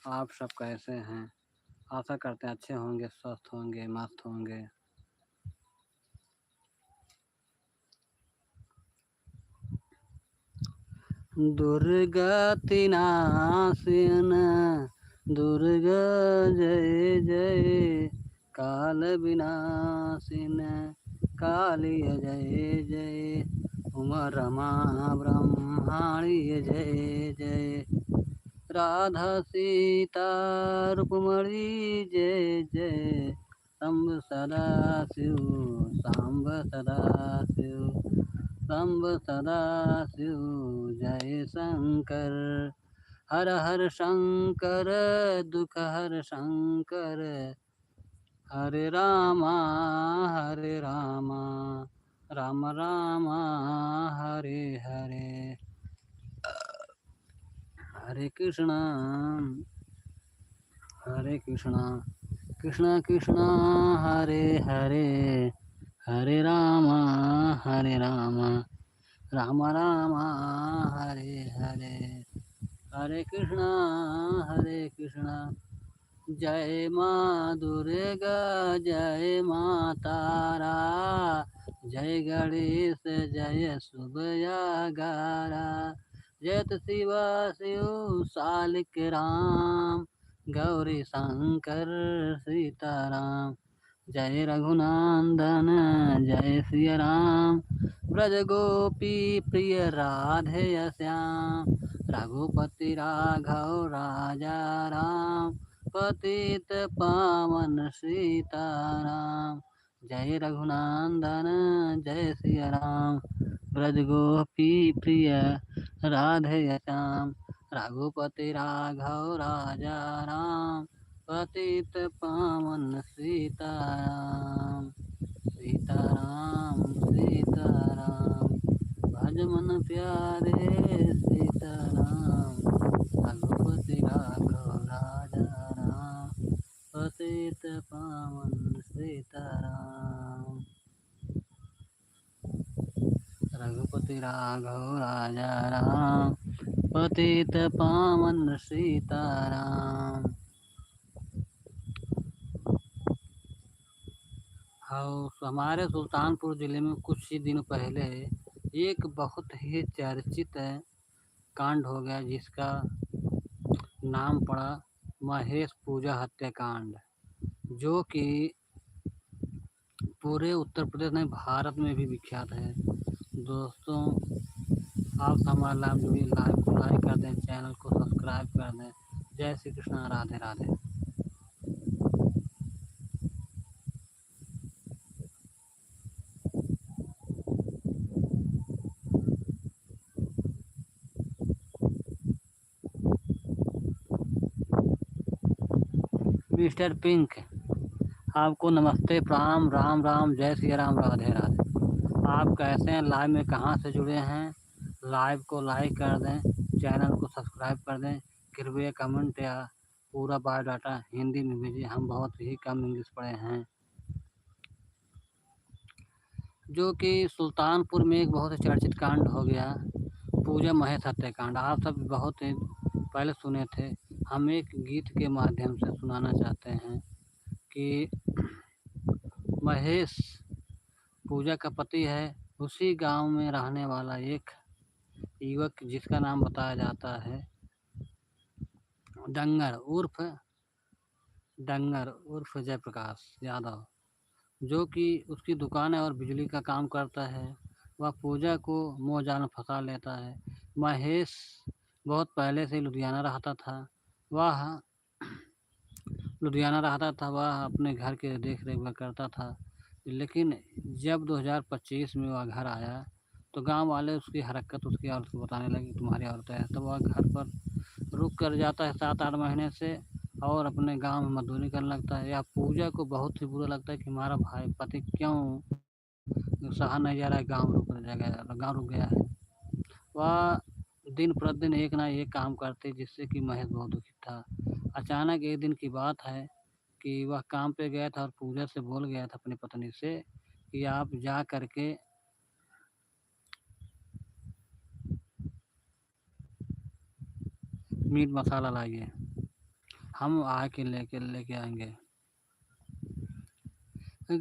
आप सब कैसे हैं? आशा करते हैं अच्छे होंगे, स्वस्थ होंगे, मस्त होंगे। दुर्गति नाशिन दुर्गा जय जय, काल विनाशिन काली जय जय, उमा रमा ब्रह्माणी जय जय, राधा सीता रुक्मणी जय जय, शंभ सदा शिव सांब सदा शिव, शंभ सदा शिव जय शंकर, हर हर शंकर दुख हर शंकर, हरे रामा राम रामा हरे हरे, हरे कृष्णा कृष्णा कृष्णा हरे हरे, हरे रामा राम राम हरे हरे, हरे कृष्णा जय माँ दुर्गा जय माँ तारा, जय गणेश जय सुबयागारा, जयत शिवा शिव सालिक राम, गौरी शंकर सीताराम, जय रघुनंदन जय सिया राम, ब्रज गोपी प्रिय राधे श्याम, रघुपति राघव राजा राम, पतित पावन सीताराम, जय रघुनंदन जय सिया राम, ब्रज गोपी प्रिय राधे श्याम, रघुपति राघव राजा राम, पतित पावन सीताराम, सीताराम भज मन प्यारे सीताराम, रघुपति राघव राजा राम, पतित पावन सीताराम, रघुपति राघव राजा राम, पतित पावन सीताराम। हाँ, हमारे सुल्तानपुर ज़िले में कुछ ही दिन पहले एक बहुत ही चर्चित कांड हो गया, जिसका नाम पड़ा महेश पूजा हत्याकांड, जो कि पूरे उत्तर प्रदेश नहीं भारत में भी विख्यात है। दोस्तों, आप हमारा लाइव को लाइक कर दें, चैनल को सब्सक्राइब कर दें। जय श्री कृष्णा, राधे राधे। मिस्टर पिंक, आपको नमस्ते, प्रणाम, राम राम, जय श्री राम, राधे राधे। आप कैसे हैं? लाइव में कहाँ से जुड़े हैं? लाइव को लाइक कर दें, चैनल को सब्सक्राइब कर दें, कृपया कमेंट या पूरा बायोडाटा हिंदी में भेजिए, हम बहुत ही कम इंग्लिश पढ़े हैं। जो कि सुल्तानपुर में एक बहुत ही चर्चित कांड हो गया, पूजा महेश हत्याकांड। आप सब बहुत ही पहले सुने थे, हम एक गीत के माध्यम से सुनाना चाहते हैं कि महेश पूजा का पति है, उसी गांव में रहने वाला एक युवक जिसका नाम बताया जाता है डंगर उर्फ जयप्रकाश यादव, जो कि उसकी दुकान है और बिजली का काम करता है। वह पूजा को मोह जाल में फंसा लेता है। महेश बहुत पहले से लुधियाना रहता था। वह वह अपने घर के देख रेख में करता था। लेकिन जब 2025 में वह घर आया, तो गांव वाले उसकी हरकत उसकी औरत को बताने लगे, तुम्हारी औरत है। तो वह घर पर रुक कर जाता है 7-8 महीने से, और अपने गांव में मजदूरी करने लगता है। या पूजा को बहुत ही बुरा लगता है कि हमारा भाई पति क्यों सहा नहीं जा रहा है, गाँव रुक गया है। वह दिन प्रतिदिन एक ना एक काम करते, जिससे कि महेश बहुत दुखी था। अचानक एक दिन की बात है कि वह काम पे गया था और पूजा से बोल गया था अपनी पत्नी से कि आप जा करके मीट मसाला लाइए। हम आके लेके आएंगे।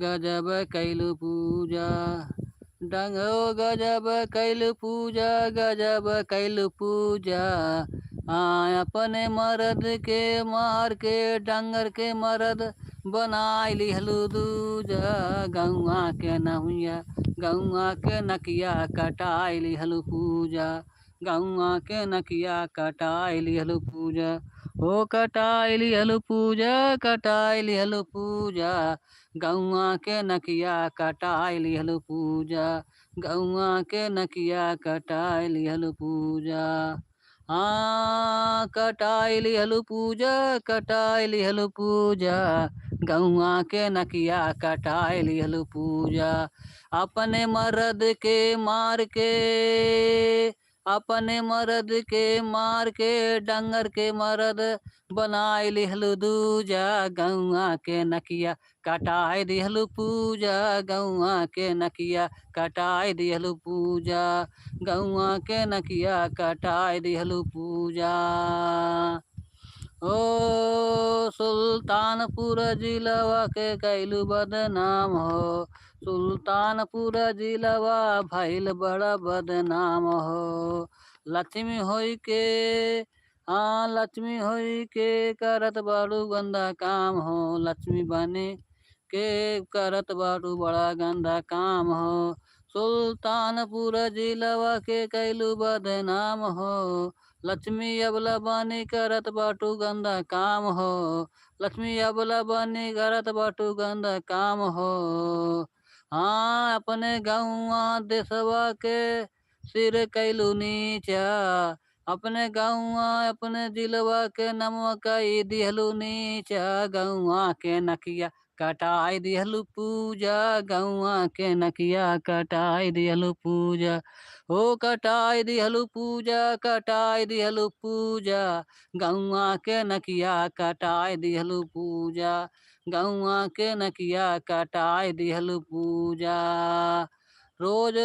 गजब कैलू पूजा गजब कैलू पूजा, गजब कैलू पूजा। अपने मर्द के मार के डंगर के मर्द बनाई लिहलू दूजा। गौआ के नहुआ गौआ के नकिया कटाई लिहलू पूजा। गौआ के नकिया कटाई लिहलू पूजा। ओ कटाई लिहलू पूजा, कटाई लिहलू पूजा। गौआ के नकिया कटाई लिहलू पूजा। गौआ के नकिया कटाई लिहलू पूजा। कटाई लिहलू पूजा, कटाई लिहलू पूजा। गौआ के नकिया कटाई लिहलू पूजा। अपने मर्द के मार के अपने मर्द के मार के डंगर के मर्द बनाई लिहलू दूजा। गौआ के नकिया कटाई दिहलू पूजा। गौआ के नकिया कटाई दिहलू पूजा। गौआ के नकिया कटाई दिहलू पूजा। ओ सुल्तानपुर जिलवा के कैलू बदनाम हो। सुल्तानपुर जिलवा भइल बड़ा बदनाम हो। लक्ष्मी होई के लक्ष्मी होई के करत बाड़ू गंदा काम हो। लक्ष्मी बने के करत बाड़ू बड़ा गंदा काम हो। सुल्तानपुर जिलवा के कैलू बदनाम हो। लक्ष्मी अबला बनी करत बाटू गंदा काम हो। लक्ष्मी अबला बनी करत बाटू गंदा काम हो। अपने गौआ देशवा के सिर कैलू नीचा। अपने गौआ अपने जिलवा के नमवा कई दिहलू नीचा। गौआ के नकिया कटाई दिहलू पूजा। गौआ के नकिया कटाई दिहलू पूजा। ओ कटाई दिहलू पूजा, कटाई दिहलू पूजा। गौआ के नकिया कटाई दिहलू पूजा। गौआ के नकिया कटाई दिहलू पूजा। रोज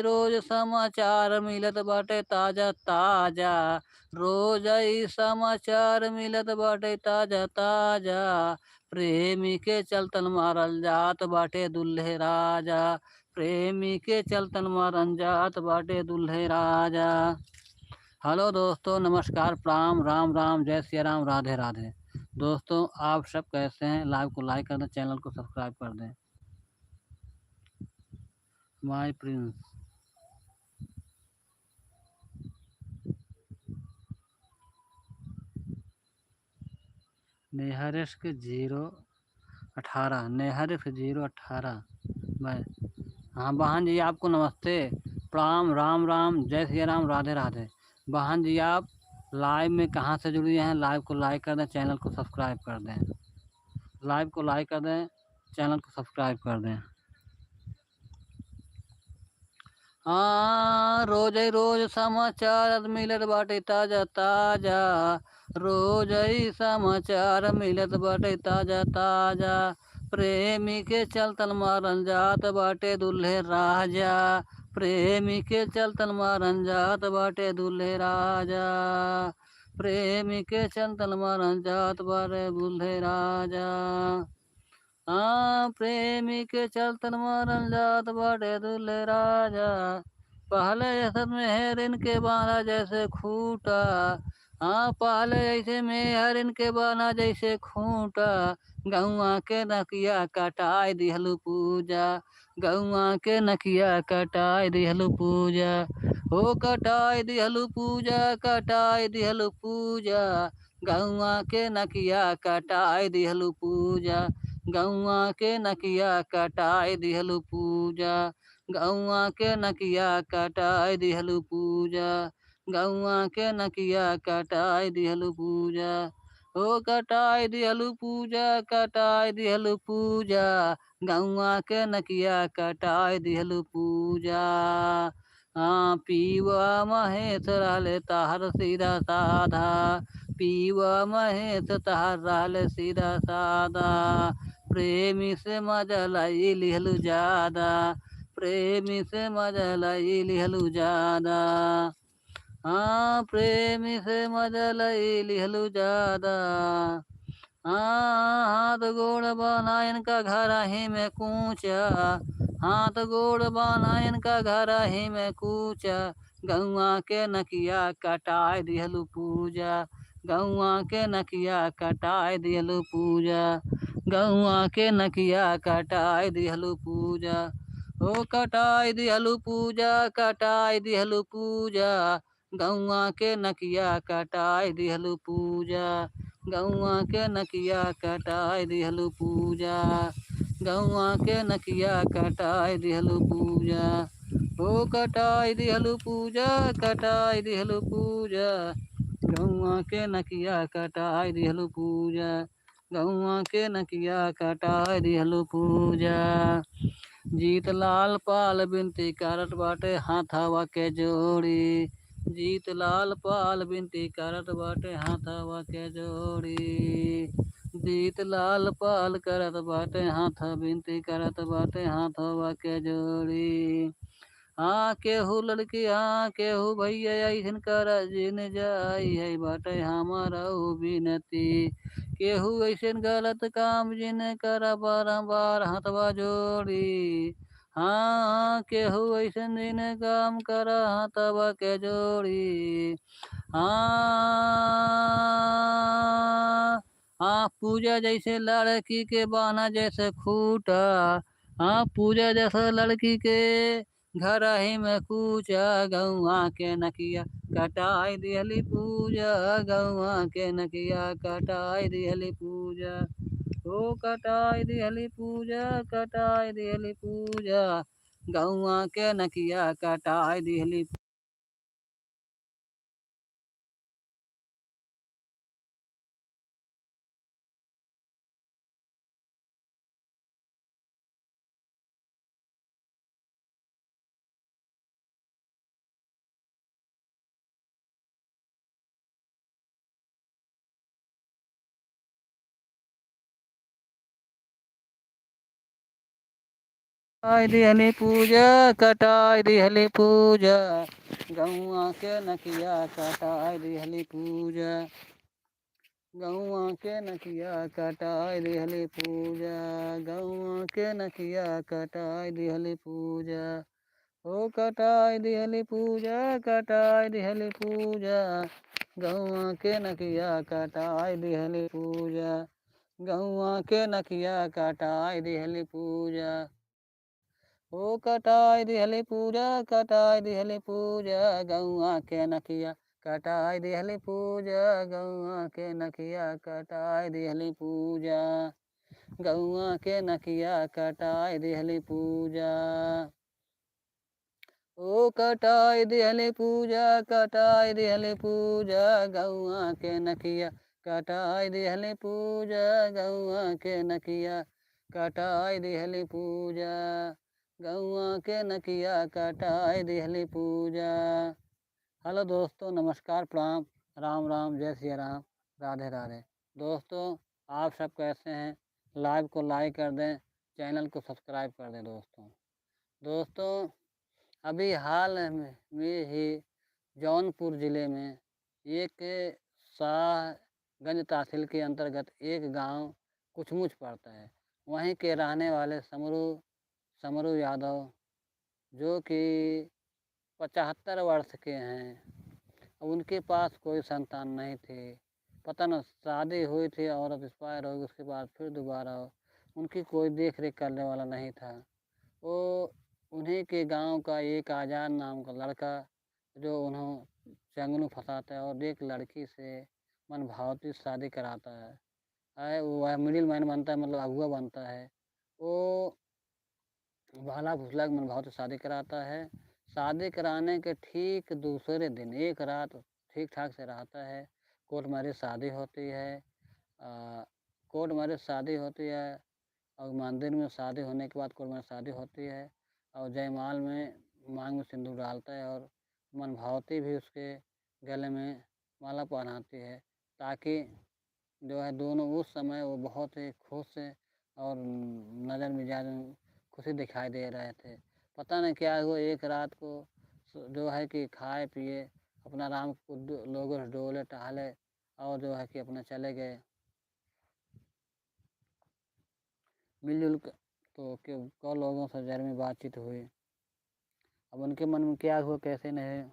रोज समाचार मिलत बाटे ताजा ताजा। रोज समाचार मिलत बाटे ताजा ताजा। प्रेमी के चलतन मारल जात बाटे दुल्हे राजा। प्रेमी के चलतन मारल जात बाटे दुल्हे राजा। हेलो दोस्तों, नमस्कार, प्रणाम, राम राम, जय सिया राम, राधे राधे। दोस्तों आप सब कैसे हैं? लाइव को लाइक कर दें, चैनल को सब्सक्राइब कर दें। माय प्रिंस नेहरिस्क 018 नेहरिस्क 018 मैं बहन जी आपको नमस्ते, प्रणाम, राम राम, जय सिया राम, राधे राधे। बहन जी आप लाइव में कहाँ से जुड़ी हैं? लाइव को लाइक कर दें, चैनल को सब्सक्राइब कर दें। लाइव को लाइक कर दें, चैनल को सब्सक्राइब कर दें। रोज रोज समाचार मिलत बाटे ताजा ताजा। रोज समाचार मिलत बाटे ताजा ताजा। प्रेमी के चलतन मारन जात बाटे दुल्हे राजा। प्रेमी के चलतन मारन जात बाटे दुल्हे राजा। प्रेमी के चलतन मारन जात बाटे दुल्हे राजा। प्रेमी के चलतन मारल जात बाटे दुल्हे राजा। पहले सब में हेरिन के बाना जैसे खूटा। पहले ऐसे में हरिन के बाना जैसे खूंटा। गौआ के नकिया कटाई दिहलू पूजा। गौआ के नकिया कटाई दिहलू पूजा। हो कटाई दिहलू पूजा, कटाई दिहलू पूजा। गौआ के नकिया कटाई दिहलू पूजा। गौआ के नकिया कटाई दिहलू पूजा। गौआ के नकिया कटाई दिहलू पूजा। गौआ के नकिया कटाई दिहलू पूजा। ओ कटाई दिहलू पूजा, कटाई दिहलू पूजा। गौआ के नकिया कटाई दिहलू पूजा। पीवा महेश रहले ताहर सीधा साधा। पीवा महेश ताहर रहले सीधा साधा। प्रेमी से मजा लाई लिहलू ज्यादा। प्रेमी से मजा लाई लिहलू ज्यादा। हाँ प्रेमी से मजा लई लिहलु ज्यादा। हाँ हाथ गोड़ बना इनका घर ही में कूचा। हाथ गोड़ बना इनका घर ही में कूचा। गौआ के नकिया कटाए दिहलु पूजा। गौआ के नकिया कटाए दिहलु पूजा। गौआ के नकिया कटाए दिहलु पूजा। ओ कटाए दिहलु पूजा कटाए दिहलु पूजा। गौआ के नकिया कटाए दिहलु पूजा। गौआ के नकिया कटाए दिहलु पूजा। गौआ के नकिया कटाए दिहलु पूजा। ओ कटाए दिहलु पूजा कटाए दिहलु पूजा। गौआ के नकिया कटाए दिहलु पूजा। गौआ के नकिया कटाए दिहलु पूजा। जीत लाल पाल बिनती करत बाटे हाथवा के जोड़ी। जीत लाल पाल बिनती करत बाटे हाथवा के जोड़ी। जीत लाल पाल करत बाटे हाथ बिनती करत बाटे हाथवा के जोड़ी। हाँ केहू लड़की हाँ केहू भैया ऐसन कर जिन जाई है बाटे हमारऊ बिनती। केहू ऐसन गलत काम जिन कर बारंबार हाथवा जोड़ी। हाँ केहू ऐसन जिन काम कर हाथवा के जोड़ी। हाँ हाँ पूजा जैसे लड़की के बहना जैसे खूटा। हाँ पूजा जैसे लड़की के घर ही में कूचा। गौआ के नकिया कटाई दिहली पूजा। गौआ के नकिया कटाई दिहली पूजा। ओ कटाई दिहली पूजा कटाई दिहली पूजा। गौआ के नकिया कटाई दिहली। कटाई दिहली पूजा कटाई दिहली पूजा। गौआ के नकिया कटाई दिहली पूजा। गौआ के नकिया कटाई दिहली पूजा। गौआ के नकिया कटाई दिहली पूजा। ओ कटाई दिहली पूजा कटाई दिहली पूजा। गौआ के नकिया कटाई दिहली पूजा। गौआ के नकिया कटाई दिहली पूजा। ओ कटाई दिहली पूजा कटाई दिहली पूजा। गौआ के नकिया कटाई दिहली पूजा। गौआ के नकिया कटाई दिहली पूजा। गौआ के नकिया कटाई दिहली पूजा। ओ कटाई दिहली पूजा कटाई दिहली पूजा। गौआ के नकिया कटाई दिहली पूजा। गौआ के नकिया कटाई दिहली पूजा। गौआ के नकिया कटाई दिहली पूजा। हेलो दोस्तों नमस्कार प्रणाम राम राम जय सिया राम राधे राधे। दोस्तों आप सब कैसे हैं? लाइव को लाइक कर दें, चैनल को सब्सक्राइब कर दें। दोस्तों अभी हाल में ही जौनपुर ज़िले में एक शाहगंज तहसील के अंतर्गत एक गांव कुछमुच पड़ता है। वहीं के रहने वाले समरू यादव जो कि 75 वर्ष के हैं। उनके पास कोई संतान नहीं थी। पता न शादी हुई थी, औरत एक्सपायर हो गई, उसके बाद फिर दोबारा उनकी कोई देख रेख करने वाला नहीं था। वो उन्हीं के गांव का एक आज़ाद नाम का लड़का जो उन्होंने चंगनू फंसाता है और एक लड़की से मनभावती शादी कराता है। वो मिडिल मैन बनता है, मतलब अगुआ बनता है। वो भाला भुसला के मनभावती शादी कराता है। शादी कराने के ठीक दूसरे दिन एक रात ठीक ठाक से रहता है। कोर्ट मैरिज शादी होती है। कोर्ट मैरिज शादी होती है और मंदिर में शादी होने के बाद कोर्ट मैरिज शादी होती है। और जयमाल में मांग में सिंदूर डालता है और मनभावती भी उसके गले में माला पहनाती है, ताकि जो है दोनों उस समय वो बहुत ही खुश और नज़र मिजाज में खुशी दिखाई दे रहे थे। पता नहीं क्या हुआ, एक रात को जो है कि खाए पिए अपना राम को लोगों से डोले टहले और जो है कि अपना चले गए मिलजुल कर। तो क्यों लोगों से जर में बातचीत हुई। अब उनके मन में क्या हुआ कैसे नहीं।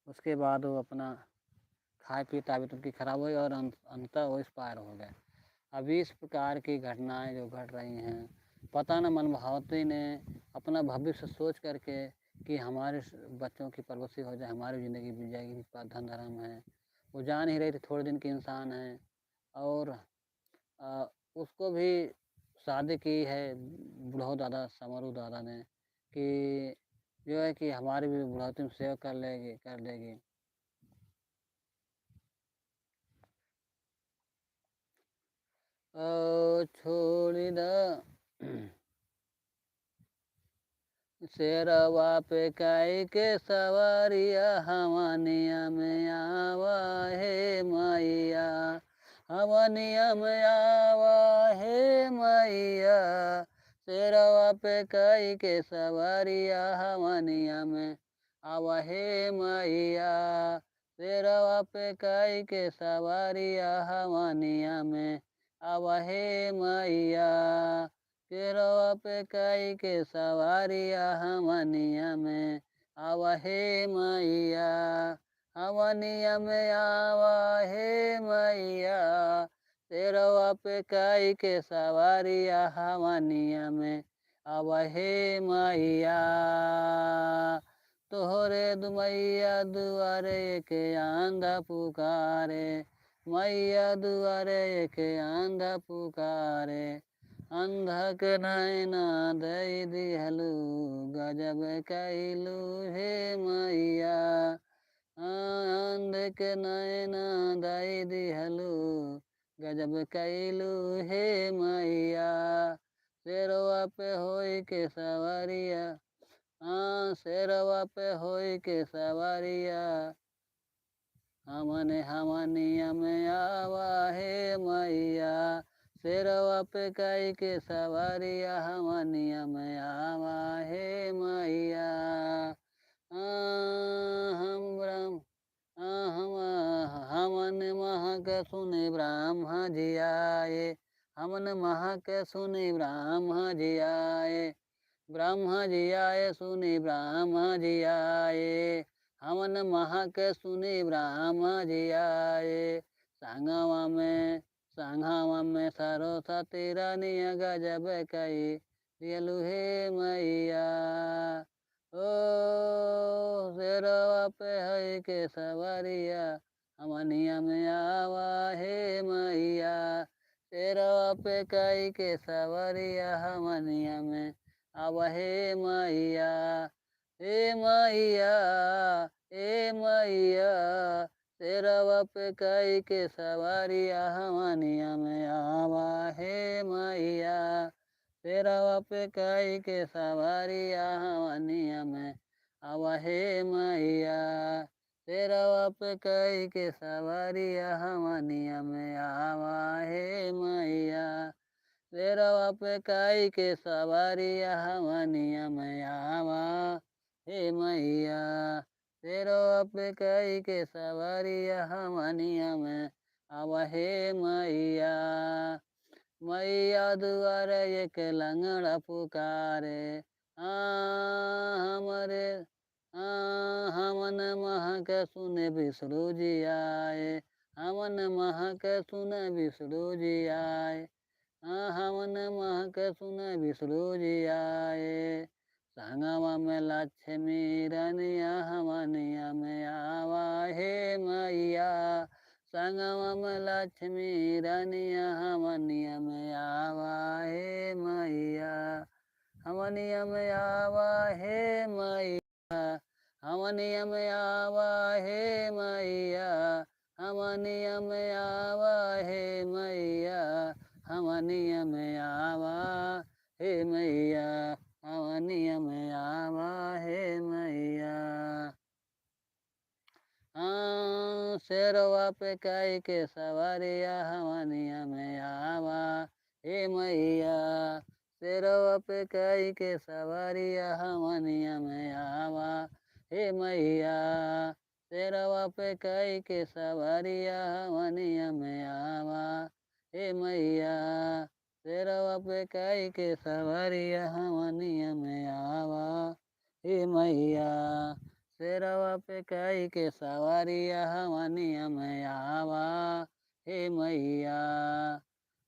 उसके बाद वो अपना खाए पी तबीयत उनकी खराब हुई और अंततः वो एक्सपायर हो गए। अभी इस प्रकार की घटनाएं जो घट रही हैं, पता न मनभावती ने अपना भविष्य सोच करके कि हमारे बच्चों की परवरिश हो जाए, हमारी ज़िंदगी बीत जाएगी, धन धर्म है। वो जान ही रही थी थोड़े दिन के इंसान हैं। और उसको भी शादी की है बुढ़ऊ दादा समरू दादा ने कि जो है कि हमारी भी बुढ़ौती में सेवा कर लेगी। छोड़ी द शेरवा पे काई के सवारिया हवानिया में आवा हे मैया, हवानिया में आवा हे मैया। शेरवा पे काई के सवारिया हवानिया में आवा हे मैया। शेरवा पे काई के सवारिया हवानिया में आवा हे मैया। शेरवा पे काई के सवारिया हवनिया में आवा हे मैया, हवनिया में आवा हे मैया। शेरवा पे काई के सवारिया हवनिया में आवा हे मैया। तोहरे दुमैया दुआरे के आंधा पुकारे, मैया दुआरे के आंधा पुकारे। अंधा के नैना दई दिहलू, गजब कैलू हे मैया। अंध के नैना दई दिहलू, गजब कैलू हे मैया। शेरवा पे होई के सवारिया, शेरवा पे होई के सवारिया हवनिया में आवा हे मैया। शेरवा पे काई के सवारिया हवनिया में आवा हे मैया। हमन महक सुने ब्रह्म जी आए, हमन महक सुने ब्रह्म जी आए। ब्रह्म जी आए सुनी ब्रह्म जी आए, हमन महक सुनी ब्रह्म जी आए। संगवा में सरस्वती रानिया गजब कई दियलु हे मैया। ओ शेरवा पे है के सवारिया हवनिया में आवा हे मैया। शेरवा पे कई के सवारिया हवनिया में आवा हे मैया। हे मैया, हे मैया। शेरवा पे काई के सवारिया हवनिया में आवा हे मैया। शेरवा पे काई के सवारिया हवनिया में आवा हे मैया। शेरवा पे काई के सवारिया हवनिया में आवा हे मैया। शेरवा पे काई के सवारिया हवनिया में आवा हे मैया। शेरवा पे काई के सवारिया हवनिया में आवा हे मैया। मैया दुआर एक लंगड़ा पुकारे, हमरे हमन महक सुने विष्णु जी आए, हमन महक सुने विष्णु जी आए। हमन महक सुने विष्णु जी आए। संगवा में लक्ष्मी रानिया हवनिया में आवा हे मैया। संगवा में लक्ष्मी रानिया हवनिया में आवा हे मैया। हवनिया में आवा हे मैया, हवनिया में आवा हे मैया। हवनिया में आवा हे मैया, हवनिया में आवा हे मैया। हवनिया में आवा हे मैया। शेरवा पे काई के सवारिया हवनिया में आवा हे मैया। सिरवा पे कई के सवारिया हमनिया में आवा हे मैया। सिरवा पे कई के सवारिया हमनिया में आवा हे मैया। सिरवा पे कई के सवारिया हमनिया में आवा हे मैया। सिरवा पे कई के सवारिया हमनिया में आवा हे मैया।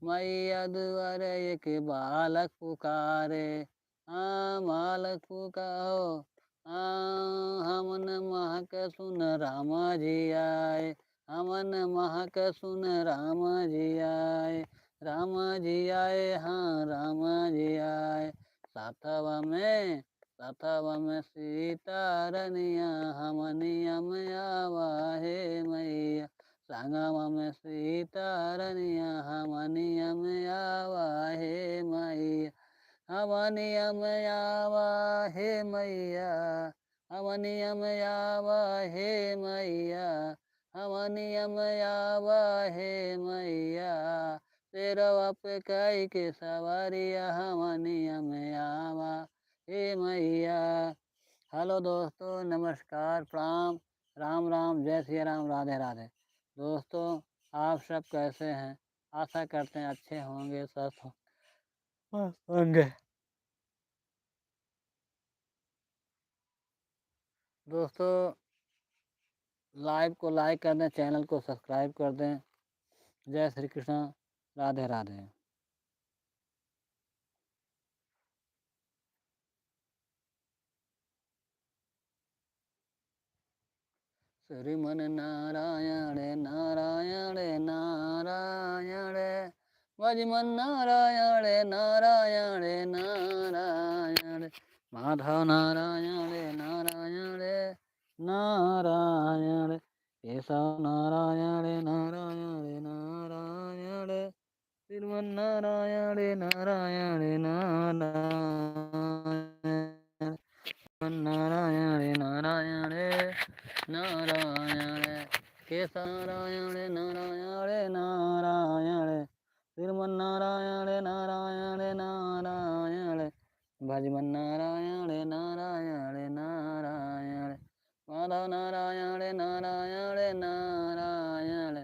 मैया दुआरे एक बालक पुकारे बालक पुकारो हमन महक सुन राम जी आए हमन महक सुन राम जी आए राम जी आए हाँ राम जी आए। साथवा में सीता रनिया हमनिया में आवा हे मैया। संगवा में सीता रनिया हमनिया में आवा हे मैया। हमनिया में आवा हे मैया। हमनिया में आवा हे मैया। हमनिया में आवा हे मैया। सिरवा पे कई के सवारिया हमनिया में आवा हे मैया। हेलो दोस्तों, नमस्कार, प्रणाम, राम राम, जय श्री राम, राधे राधे। दोस्तों, आप सब कैसे हैं? आशा करते हैं अच्छे होंगे, स्वस्थ होंगे। दोस्तों, लाइव को लाइक कर दें, चैनल को सब्सक्राइब कर दें। जय श्री कृष्ण, राधे राधे। श्रीमन नारायण नारायण नारायण भजमन नारायण नारायण नारायण माधव नारायण नारायण नारायण केशव नारायण नारायण नारायण श्रीमन नारायण नारायण नारायण नारायण नारायण नारायण केशव नारायण नारायण नारायण श्रीमन नारायण नारायण नारायण भजमन नारायण नारायण नारायण माधव नारायण नारायण नारायण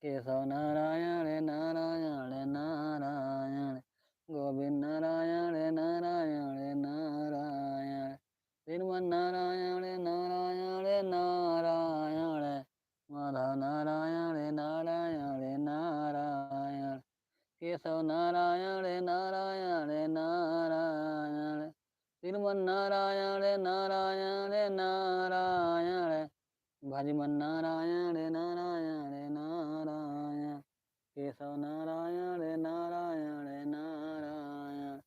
केशव नारायण नारायण नारायण गोविंद नारायण नारायण नारायण श्रीमन नारायण नारायण नारायण माधव नारायण नारायण नारायण केशव नारायण नारायण नारायण श्रीमन नारायण नारायण नारायण भजमन नारायण नारायण नारायण केशव नारायण नारायण नारायण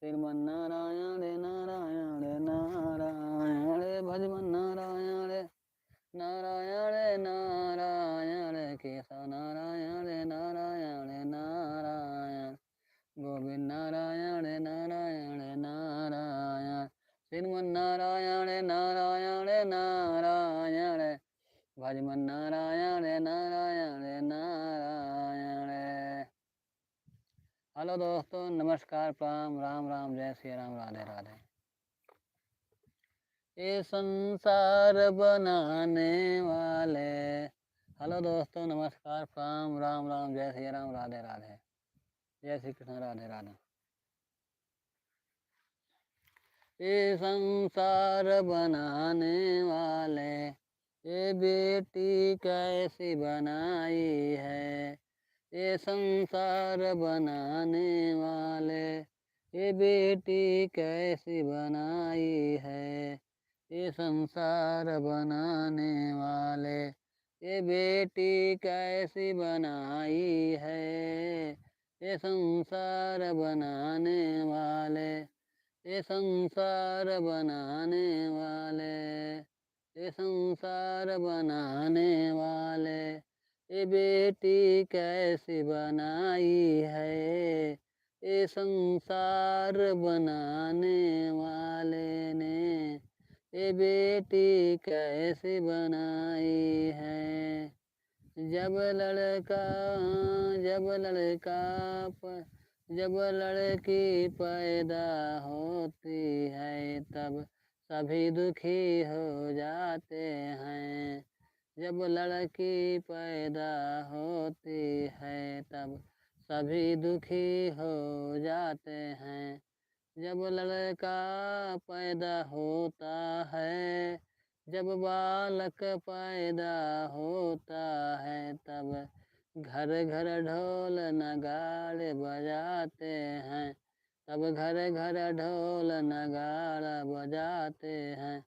श्रीमन नारायण नारायण नारायण भजमन नारायण नारायण नारायण केशव नारायण नारायण नारायण गोविंद नारायण नारायण नारायण श्रीमन नारायण नारायण नारायण भजमन नारायण नारायण नारायण। हेलो दोस्तों, नमस्कार, प्रणाम, राम राम, जय श्री राम, राधे राधे। ये संसार बनाने वाले। हेलो दोस्तों, नमस्कार, प्रणाम, राम राम, जय श्री राम, राधे राधे, जय श्री कृष्ण, राधे राधे। ये संसार बनाने वाले ये बेटी कैसी बनाई है। ये संसार बनाने वाले ये बेटी कैसी बनाई है। ये संसार बनाने वाले ये बेटी कैसी बनाई है। ये संसार बनाने वाले ये संसार बनाने वाले ये संसार बनाने वाले ये बेटी कैसी बनाई है। ये संसार बनाने वाले ने ये बेटी कैसी बनाई है। जब लड़का जब लड़की पैदा होती है तब सभी दुखी हो जाते हैं। जब लड़की पैदा होती है तब सभी दुखी हो जाते हैं। जब लड़का पैदा होता है, जब बालक पैदा होता है तब घर घर ढोल नगाड़े बजाते हैं। तब घर घर ढोल नगाड़ा बजाते हैं।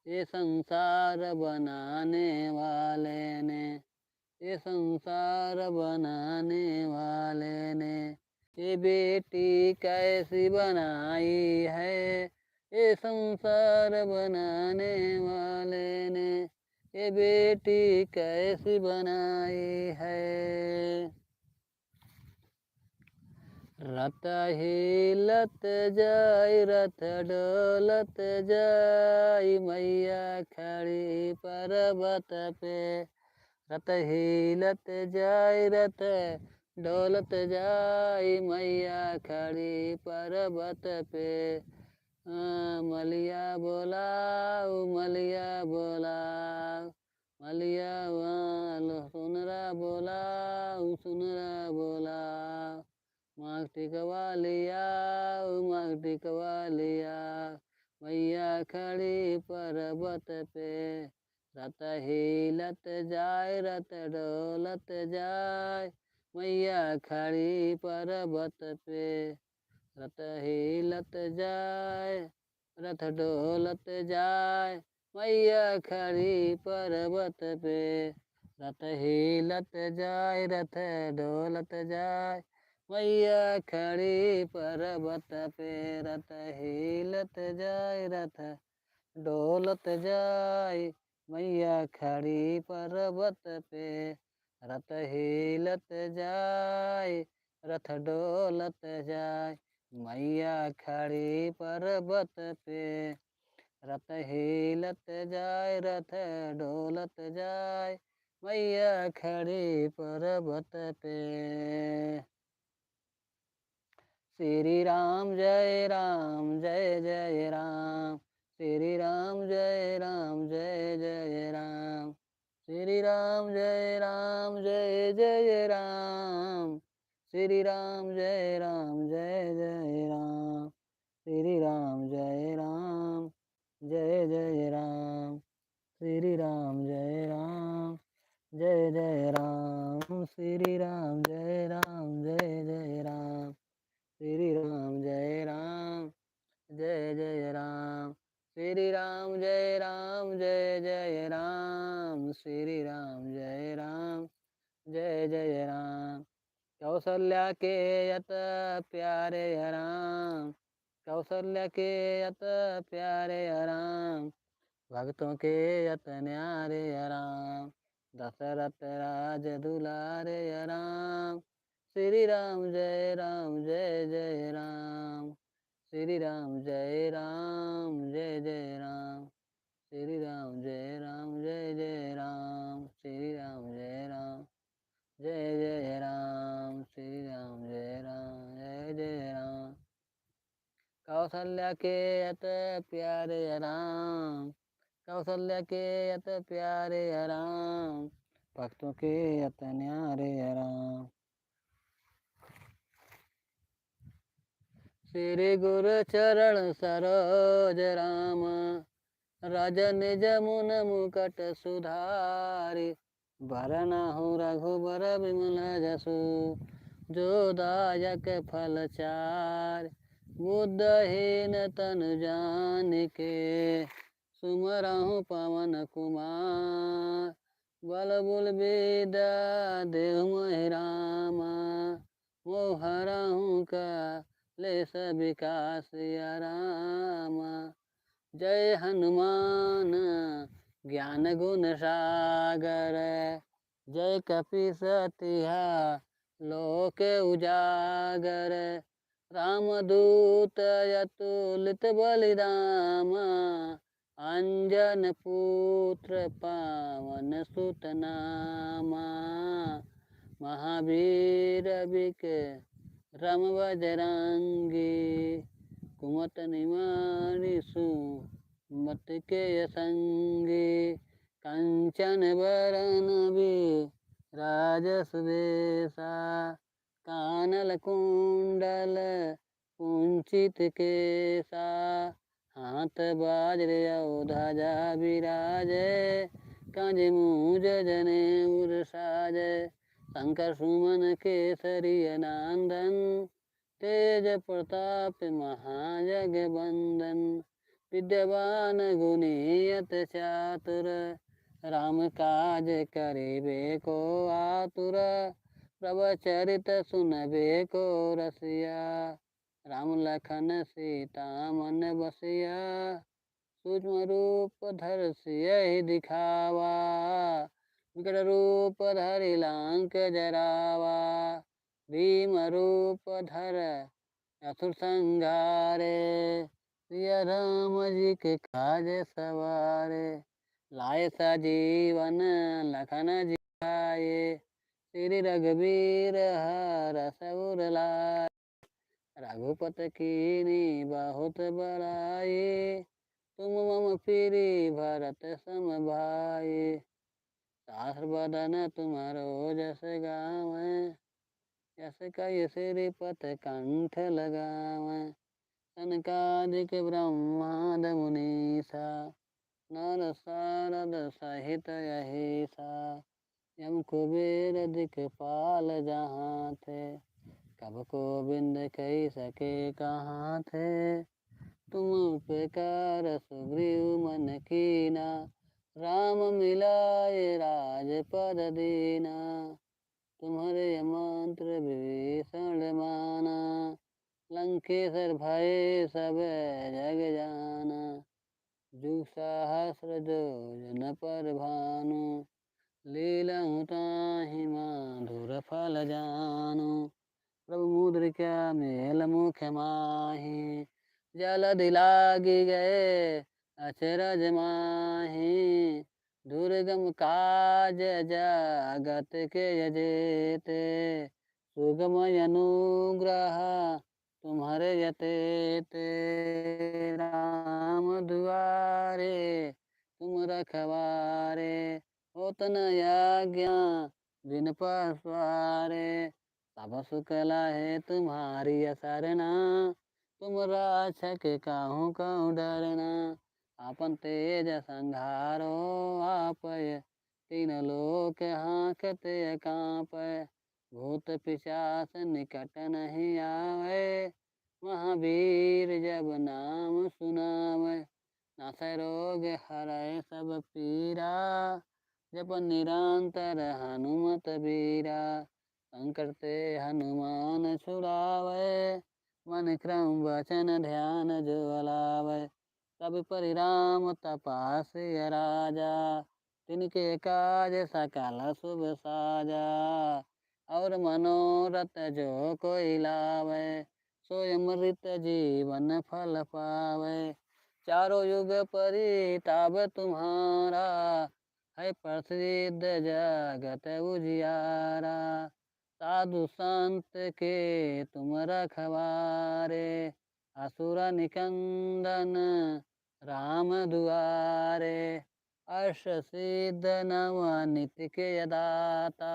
ये संसार बनाने वाले ने, ये संसार बनाने वाले ने ये बेटी कैसी बनाई है। ये संसार बनाने वाले ने ये बेटी कैसी बनाई है। रथ हिलत जाय रथ डोलत जाय मैया खड़ी पर्वत पे। रथ हिलत जाय रथ डोलत जाय मैया खड़ी पर्वत पे। मलिया बोलाओ मलिया बोलाओ, मलिया सुनरा बोलाओ सुनरा बोलाओ। माघ टिकवा लिया माघ टिकवा लिया मैया खड़ी पर्वत पे। रथ हिलत जाय रथ डोलत जाय मैया खड़ी पर्वत पे। रथ हिलत जाय रथ डोलत जाय मैया खड़ी पर्वत पे। रथ हिलत जाय रथ डोलत जाय मैया खड़ी पर्वत पे। रथ हिलत जाय रथ डोलत जाय मैया खड़ी पर्वत पे। रथ हिलत जाय रथ डोलत जाय मैया खड़ी पर्वत पे। रथ हिलत जाय रथ डोलत जाय मैया खड़ी पर्वत पे। श्री राम जय जय राम, श्री राम जय जय राम, श्री राम जय जय राम, श्री राम जय जय राम, श्री राम जय जय राम, श्री राम जय जय राम, श्री राम जय जय राम, श्री राम जय जय राम, श्री राम जय जय राम, श्री राम जय जय राम। कौशल्या के यत प्यारे राम, कौशल्या के यत प्यारे राम, भक्तों के यत न्यारे राम, दशरथ राज दुलारे राम। श्री राम जय जय राम, श्री राम जय जय राम, श्री राम जय जय राम, श्री राम जय जय राम, श्री राम जय जय राम। कौशल्या के यत प्यारे राम, कौशल्या के यत प्यारे राम, भक्तों के यत न्यारे राम। श्री गुरु चरण सरोज राम, रजन जमुन मुकट सुधारि। भरनहु रघुबर विमल जसु, जो दायक फल चार। बुद्धहीन तनु जानिके, सुमरहु पवन कुमार। बल बुल विद्या देहु मोहि रामा, मोहरहु का लेस विकास रामा। जय हनुमान ज्ञान गुण सागर, जय कपि सतिहा लोक उजागर। रामदूत अतुलित बलिरामा, अंजन पुत्र पावन सुत नामा। महावीर विक्रम राम बजरंगी कुमत निवारी सुमत के संगी कंचन बरन राज सुबेसा कानल कुंडल कुंचित केसा हाथ बाजरे ध्वजा विराजे कांजे मूज जने उर साजे शंकर सुमन केसरी नंदन तेज प्रताप महाजग बंदन विद्यवान गुणियत चातुर राम काज करिबे को आतुर प्रभचरित सुनबे को रसिया राम लखन सीता मन बसिया सूक्ष्म रूप धर सियहि दिखावा विकट रूप धरि लंक जरावा भीम रूप धर असुर संहारे सिया राम जी के काज सवारे लाए सजीवन लखन जियाए श्री रघुवीर हरष उर लाए रघुपत कीनी बहुत बड़ाई तुम मम प्रिय भरत सम भाई सहस्र बदन तुम्हारो जस गावै यस कय श्रीपत कंठ लगावै सनकादिक ब्रह्माद मुनीसा नर सारद सहित अहिसा यम कुबेर दिखपाल जहाँ थे कब को बिंद कही सके कहाँ थे तुम उपकार सुग्रीव मन कीना राम मिलाए राजपद दीना तुम्हारे मंत्र विभीषण माना लंकेश्वर भय सब जग जाना जुग सहस्र जो जन पर भानु लीलहु ताहि माधुर फल जानु प्रभु मुद्रिका मेल मुख माहि जलधि लागी गए अचरज माहि दुर्गम काज जगत के जेते सुगमय अनुग्रह तुम्हारे यते राम दुआरे तुम रखवारे होत न आज्ञा बिन पसवारे सब सुख लाहे तुम्हारी शरणा तुम राक्षक कहूँ कहूँ डरना आपन तेज संघारो आपय तीन लोक हाँकते कांपय भूत पिशाच निकट नहीं आवे महावीर जब नाम सुनावे नासै रोग हरै सब पीरा जप निरंतर हनुमत बीरा संकट ते हनुमान छुड़ावे मन क्रम वचन ध्यान जो लावे कवि परिराम तपासी राजा तिनके काज सकल शुभ साजा और मनोरथ जो कोई लावे सो अमृत जीवन फल पावे चारों युग परिताप तुम्हारा है प्रसिद्ध जगत उजियारा साधु संत के तुम रखवारे असुर निकंदन राम दुआरे अष्ट सिद्ध नव नित्य के दाता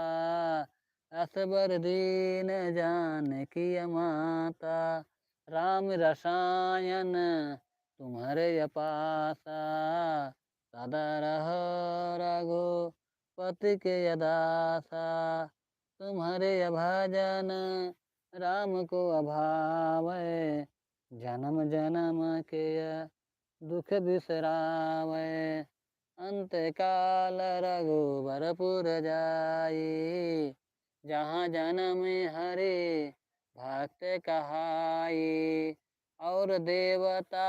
असबर दीन जानकी माता राम रसायन तुम्हारे पासा सदा रहो रघुपति के दासा तुम्हारे भजन राम को अभावै जन्म जन्म के दुख बिसरावै अंत काल रघुबरपुर जाई जहाँ जन्म हरे भक्त कहाई और देवता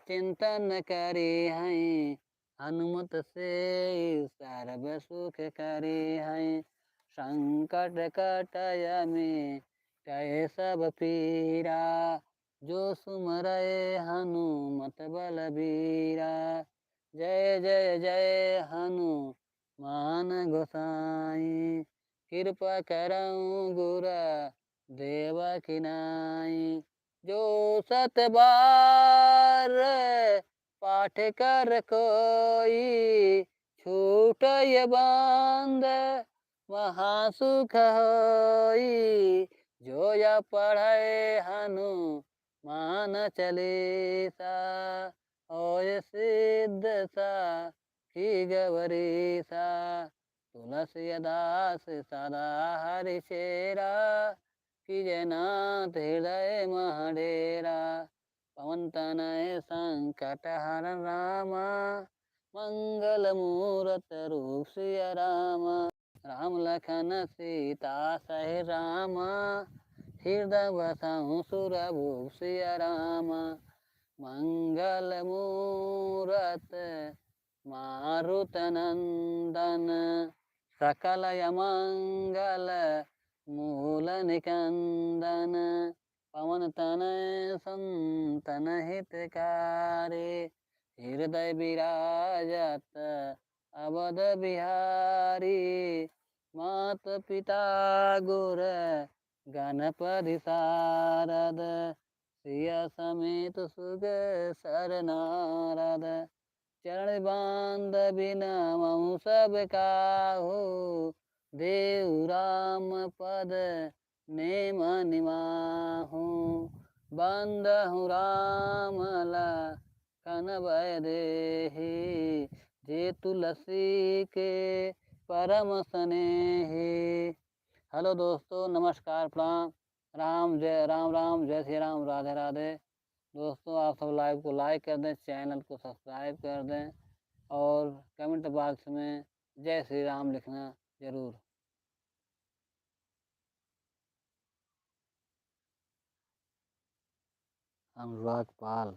चिंतन करे हैं हनुमत से सर्व सुख करे हैं संकट कटय में कहे सब पीरा जो सुमरय हनुमत बलबीरा जय जय जय हनुमान गोसाई कृपा करऊँ गुर देवकी नाई। जो 7 बार पाठ कर कोई, छूटय बंद महासुख होई। जो या पढ़े हनुमान चालीसा, होय सिद्ध साखी गौरीसा। तुलसीदास सदा हरिचेरा, कीजय नाथ हृदय महडेरा। पवन तनय संकट हरण रामा, मंगल मूरत रूप सिया रामा। राम लखन सीता सहि रामा, हृदय बसहु सुरभूप सिया रामा। मंगल मूरत मारुत नंदन, सकल यमंगल मूल निकंदन। पवन तनय संतन हितकारी, हृदय विराजत अवध बिहारी। मात पिता गुर गणपति सारद, सिया समेत सुग सर नारद। चरण बांध बिनमहु सब काहू, देव राम पद नेम निमाहू। बंदहु राम लखन भय देहि, जे तुलसी के परम स्नेही। हेलो दोस्तों, नमस्कार, प्रणाम, राम राम, जय श्री राम, राधे राधे। दोस्तों, आप सब लाइव को लाइक कर दें, चैनल को सब्सक्राइब कर दें और कमेंट बॉक्स में जय श्री राम लिखना जरूर। अनुराग पाल।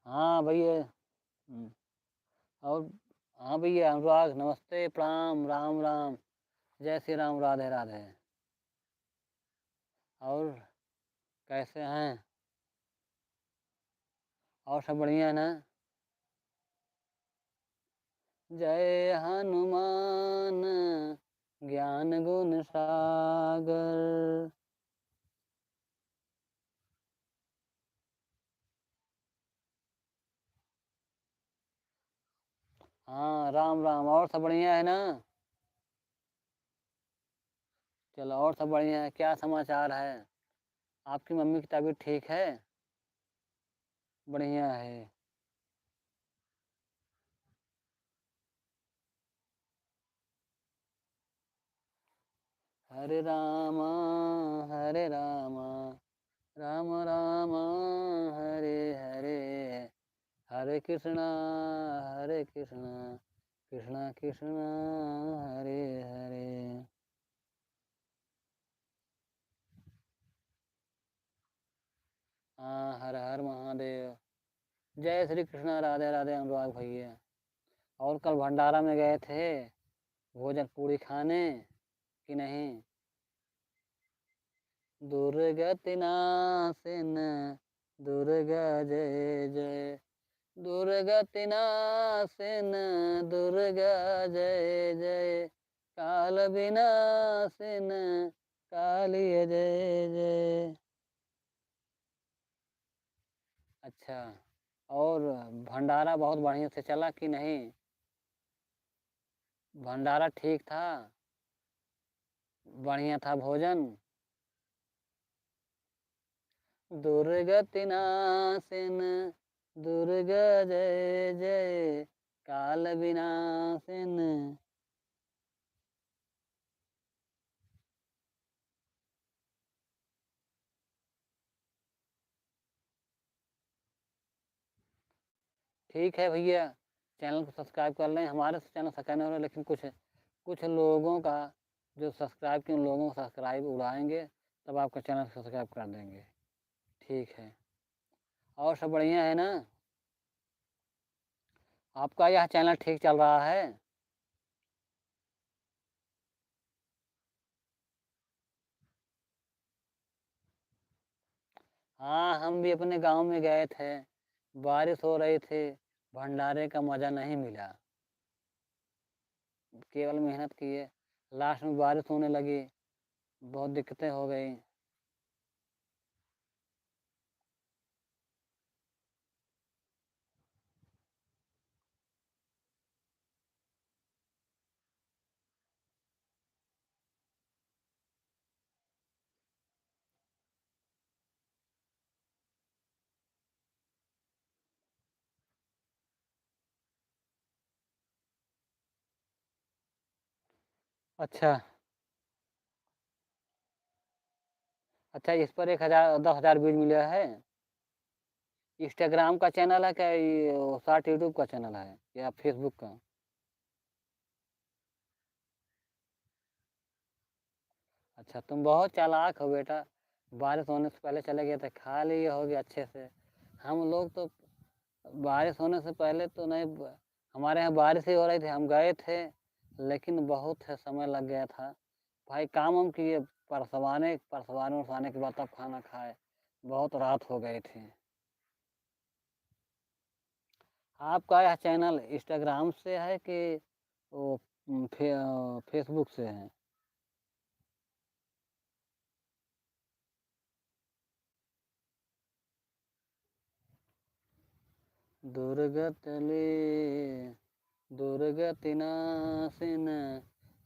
हाँ भैया। और हाँ भैया, अनुराग, नमस्ते, प्रणाम, राम राम, जय श्री राम, राधे राधे। और कैसे हैं? और सब बढ़िया है ना? जय हनुमान ज्ञान गुण सागर, हाँ राम राम। और सब बढ़िया है ना? चलो, और सब बढ़िया है। क्या समाचार है? आपकी मम्मी की तबीयत ठीक है? बढ़िया है। हरे रामा हरे रामा, राम राम हरे हरे। हरे कृष्णा कृष्णा कृष्णा हरे हरे। हाँ, हर हर महादेव। जय श्री कृष्णा, राधे राधे अनुराग भैया। और कल भंडारा में गए थे भोजन पूड़ी खाने कि नहीं? दुर्गति नाशिन दुर्गा जय जय, दुर्गति नाशिन दुर्गा जय जय। काल विनाशिन काली जय जय। अच्छा, और भंडारा बहुत बढ़िया से चला कि नहीं? भंडारा ठीक था? बढ़िया था भोजन? दुर्गति नाशिन दुर्गा जय जय, काल विनाशिन। ठीक है भैया, चैनल को सब्सक्राइब कर लें। हमारे चैनल सब्सक्राइब नहीं हो रहा, लेकिन कुछ कुछ लोगों का जो सब्सक्राइब किए उन लोगों को सब्सक्राइब उड़ाएंगे, तब आपका चैनल सब्सक्राइब कर देंगे। ठीक है। और सब बढ़िया है ना? आपका यह चैनल ठीक चल रहा है? हाँ, हम भी अपने गांव में गए थे, बारिश हो रही थी, भंडारे का मज़ा नहीं मिला। केवल मेहनत किए, लास्ट में बारिश होने लगी, बहुत दिक्कतें हो गई। अच्छा, अच्छा इस पर 1000 10,000 व्यूज़ मिला है। इंस्टाग्राम का चैनल है क्या ये शॉर्ट यूट्यूब का चैनल है या फेसबुक का? अच्छा तुम बहुत चालाक हो बेटा, बारिश होने से पहले चले गए थे, खा लिए होगे अच्छे से। हम लोग तो बारिश होने से पहले तो नहीं, हमारे यहाँ बारिश ही हो रही थी, हम गए थे लेकिन बहुत है समय लग गया था। भाई काम हम किए, परसवाने परसवाने उरसाने के बाद तब खाना खाए, बहुत रात हो गई थी। आपका यह चैनल इंस्टाग्राम से है कि वो फेसबुक से है? दुर्गतले दुर्गति नाशिन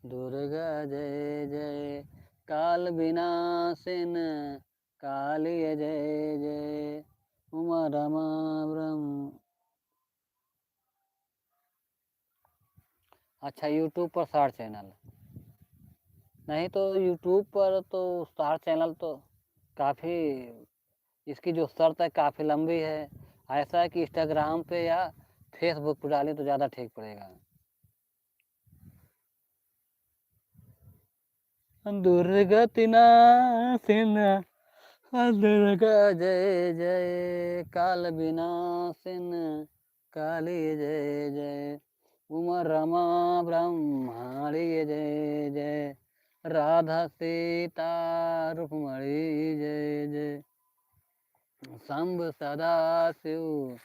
दुर्गा जय जय, काल विनाशिन कालिय जय जय, उमा रमा ब्रह्म। अच्छा यूट्यूब पर शॉर्ट चैनल नहीं, तो यूट्यूब पर तो शॉर्ट चैनल तो काफ़ी, इसकी जो शर्त है काफ़ी लंबी है। ऐसा है कि इंस्टाग्राम पे या फेसबुक पर डालें तो ज़्यादा ठीक पड़ेगा। दुर्गति नाशिन दुर्गा जय जय, काल विनाशिन काली जय जय, उमा रमा ब्रह्माणी जय जय, राधा सीता रुक्मणी जय जय, शंभ सदा शिव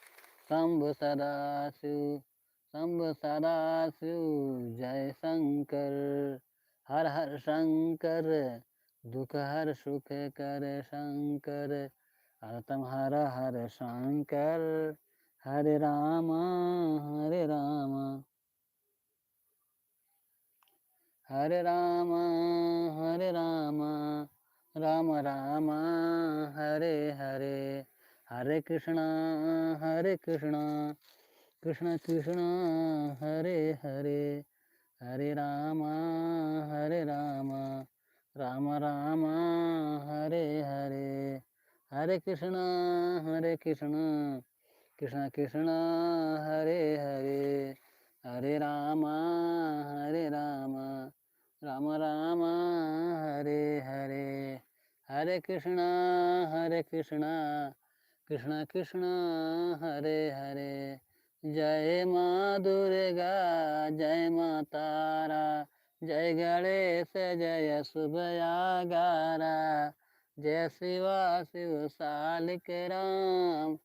शंभ सदा शिव शंभ सदा शिव, जय शंकर हर हर शंकर, दुख हर सुख कर शंकर, हरतम हर हर शंकर, हरे रामा हरे रामा हरे रामा हरे रामा, राम राम हरे हरे, हरे कृष्णा कृष्ण कृष्ण हरे हरे, हरे राम राम राम हरे हरे, हरे कृष्ण कृष्ण कृष्ण हरे हरे, हरे राम राम राम हरे हरे, हरे कृष्ण कृष्ण कृष्ण हरे हरे, जय माँ दुर्गा जय माँ तारा, जय गणेश जय शुभयागारा, जय शिवा शिव सालिक राम,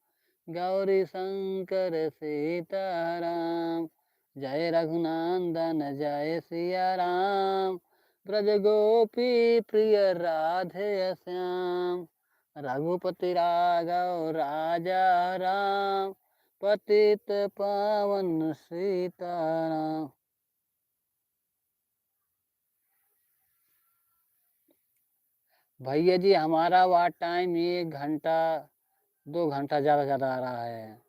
गौरी शंकर सीताराम, जय रघुनंदन जय सिया राम, ब्रज गोपी प्रिय राधे श्याम, रघुपति राघव राजा राम, पतित पावन सीताराम। भैया जी हमारा वाट टाइम 1 घंटा 2 घंटा ज़्यादा आ रहा है।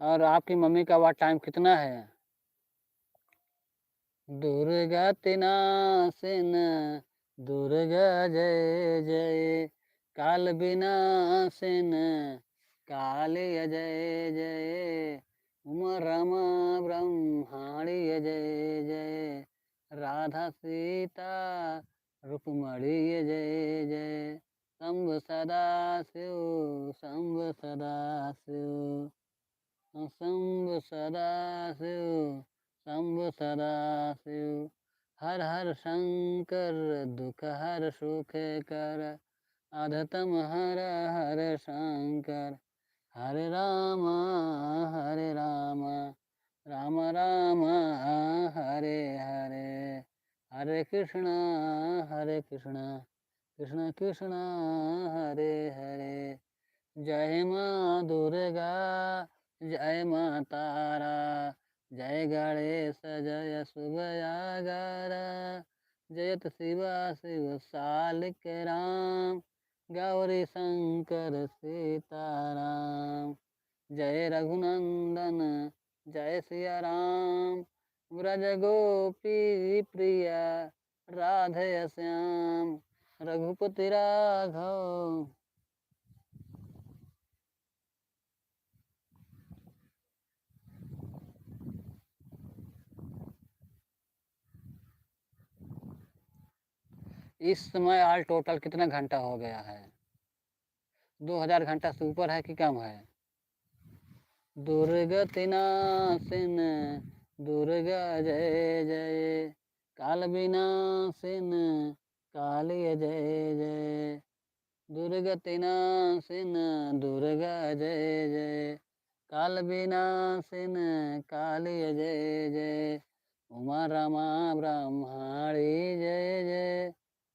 और आपकी मम्मी का वाट टाइम कितना है? दुर्गति नाशिन दुर्गा जय जय, काल विनाशिन कालिय जय जय, उमा रमा ब्रह्माणी जय जय, राधा सीता रुक्मणी जय जय, शंभ सदा शिव शंभ सदा शिव शंभ सदा शिव, हर हर शंकर दुख हर सुख कर अधतम हर हर शंकर, हरे राम राम राम हरे हरे, हरे कृष्ण कृष्ण कृष्ण हरे हरे। जय माँ दुर्गा, जय माँ तारा, जय गणेश जय शुभयागारा, जयत शिवा शिव सालिक राम, गौरी शंकर सीताराम। जय रघुनंदन जय सिया राम, ब्रज गोपी प्रिय राधे श्याम, रघुपति राघव। इस समय ऑल टोटल कितना घंटा हो गया है? 2000 घंटा से ऊपर है कि कम है? दुर्गति नाशिन दुर्गा जय जय, काल विनाशिन कालिय जय जय, दुर्गति नाशिन दुर्गा जय जय, काल विनाशिन कालिय जय जय, उमा रमा ब्रह्माणी जय जय,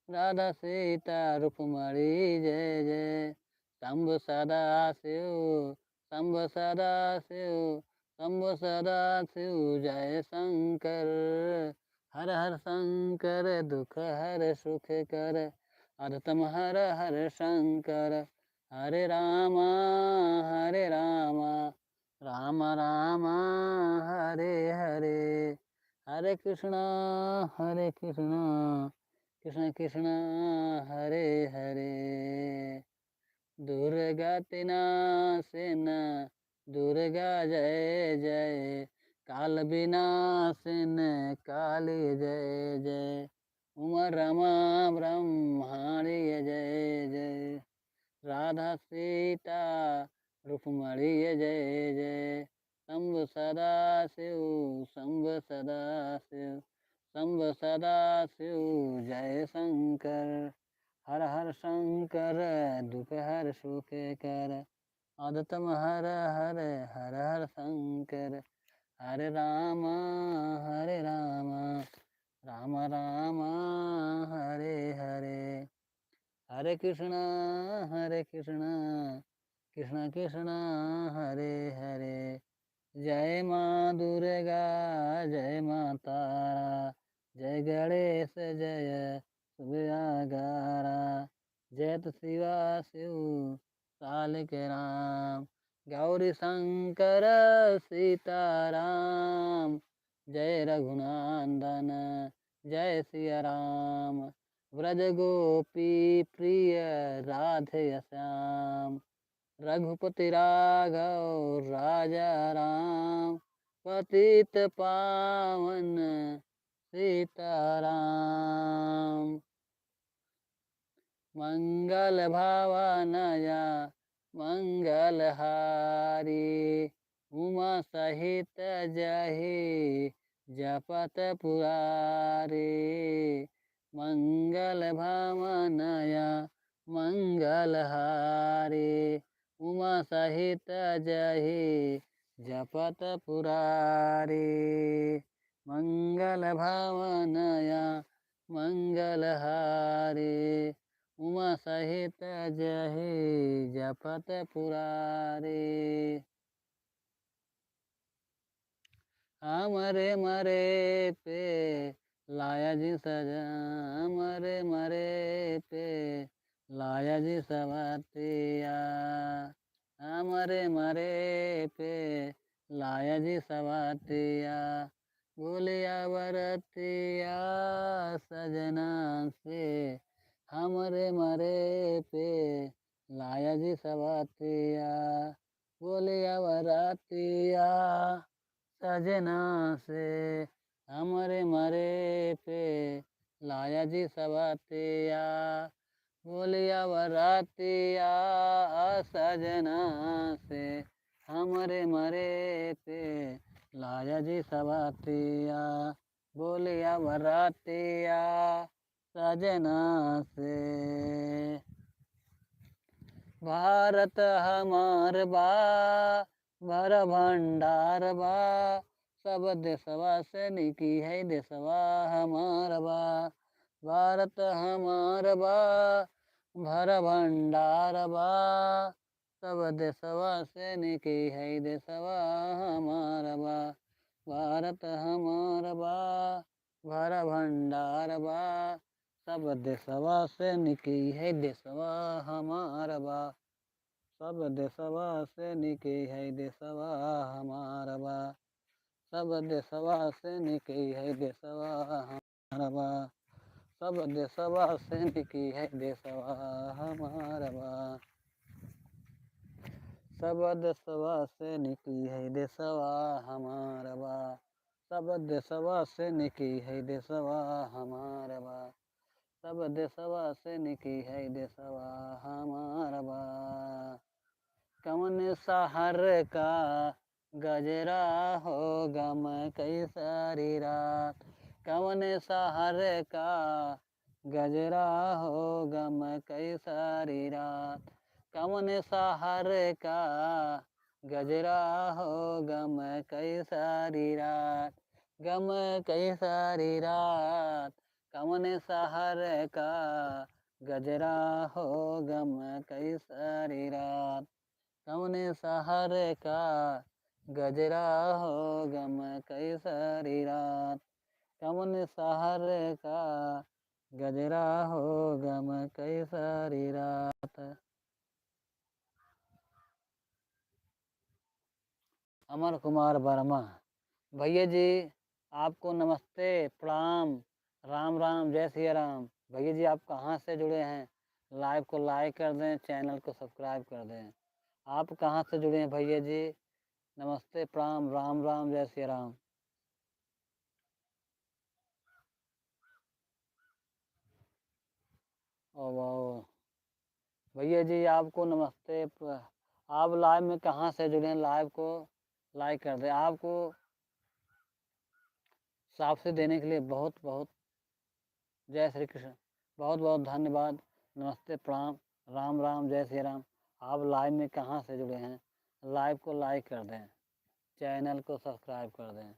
राधा सीता रुक्मणी जय जय, शंभु सदा शिव शंभु सदा शिव शंभु सदा शिव, जय शंकर हर हर शंकर, दुख हर सुख कर, अधतम हर हर शंकर, हरे राम राम राम हरे हरे, हरे कृष्ण कृष्ण कृष्ण हरे हरे। दुर्गति नाशिन दुर्गा जय जय, काल विनाशिन काली जय जय, उमा रमा ब्रह्माणी जय जय, राधा सीता रुक्मणी जय जय, शंभु सदा शिव शंभु सदा शिव शंभु सदा शिव, जय शंकर हर हर शंकर, दुख हर सुख कर, अधतम हर हर हर हर शंकर, हरे राम राम राम हरे हरे, हरे कृष्ण कृष्ण कृष्ण हरे हरे। जय माँ दुर्गा, जय माँ तारा, जय गणेश जय शुभयागारा, जयत शिवा शिव सालिक राम, गौरी शंकर सीताराम, जय रघुनंदन जय सिया राम, ब्रज गोपी प्रिय राधे श्याम, रघुपति राघव राजा राम, पतित पावन सीताराम, मंगल भावनया मंगलहारी, उमा सहित जहि जपत पुरारी, मंगल भावनया मंगलहारी, उमा सहित जहि जपत पुरारी, मंगल भावनया मंगलहारी, उमा सहित जहि जपत पुरारी। हमरे मरे पे लाया जी सजा, हमरे मरे पे लाया जी सवतिया, हमरे मरे पे लाया जी सवतिया, बोलिया बरतिया सजना से, हमरे मरे पे लाया जी सवतिया, बोलिया बरतिया सजना से, हमरे मरे पे लाया जी सवतिया, बोलिया बरातिया सजना से, हमरे मरे पे लाया जी सवतिया, बोलिया बरातिया सजना से। भारत हमार बा भर भंडार बा, सब देशवा से निकी है देशवा हमार बा। भारत हमार बा भर भंडार बा, सब देशवा से निकी है देशवा हमार बा। भारत हमार बा भर भंडार बा, सब देशवा से निकी है देशवा हमार बा। सब देशवा से निकी है देशवा हमार बा। सब देशवा से निकी है देशवा हमार बा। सब देशवा से निकी है देशवा हमार बा। सब देशवा से निकी है देशवा हमार बा। सब देशवा से निकी है देशवा हमार बा। सब देशवा से निकी है देशवा हमार बा। कवन शहर का गजरा हो गम कई सारी रात। कवन शहर का गजरा हो गम कई सारी रात। कवन शहर का गजरा हो गम कई सारी रात। गम कई सारी रात। कवन शहर का गजरा हो गम कई सारी रात। कवन शहर का गजरा हो गम कई सारी रात। कवन शहर का गजरा हो गम कई सारी रात। अमर कुमार वर्मा। भैया जी आपको नमस्ते प्रणाम, राम राम जय सिया राम। भैया जी आप कहाँ से जुड़े हैं? लाइव को लाइक कर दें, चैनल को सब्सक्राइब कर दें। आप कहाँ से जुड़े हैं भैया जी? नमस्ते प्रणाम, राम राम जय सिया राम। ओ वाह भैया जी आपको नमस्ते। आप लाइव में कहाँ से जुड़े हैं? लाइव को लाइक कर दें। आपको साक्षी देने के लिए बहुत बहुत जय श्री कृष्ण, बहुत बहुत धन्यवाद। नमस्ते प्रणाम, राम राम जय श्री राम। आप लाइव में कहाँ से जुड़े हैं? लाइव को लाइक कर दें, चैनल को सब्सक्राइब कर दें।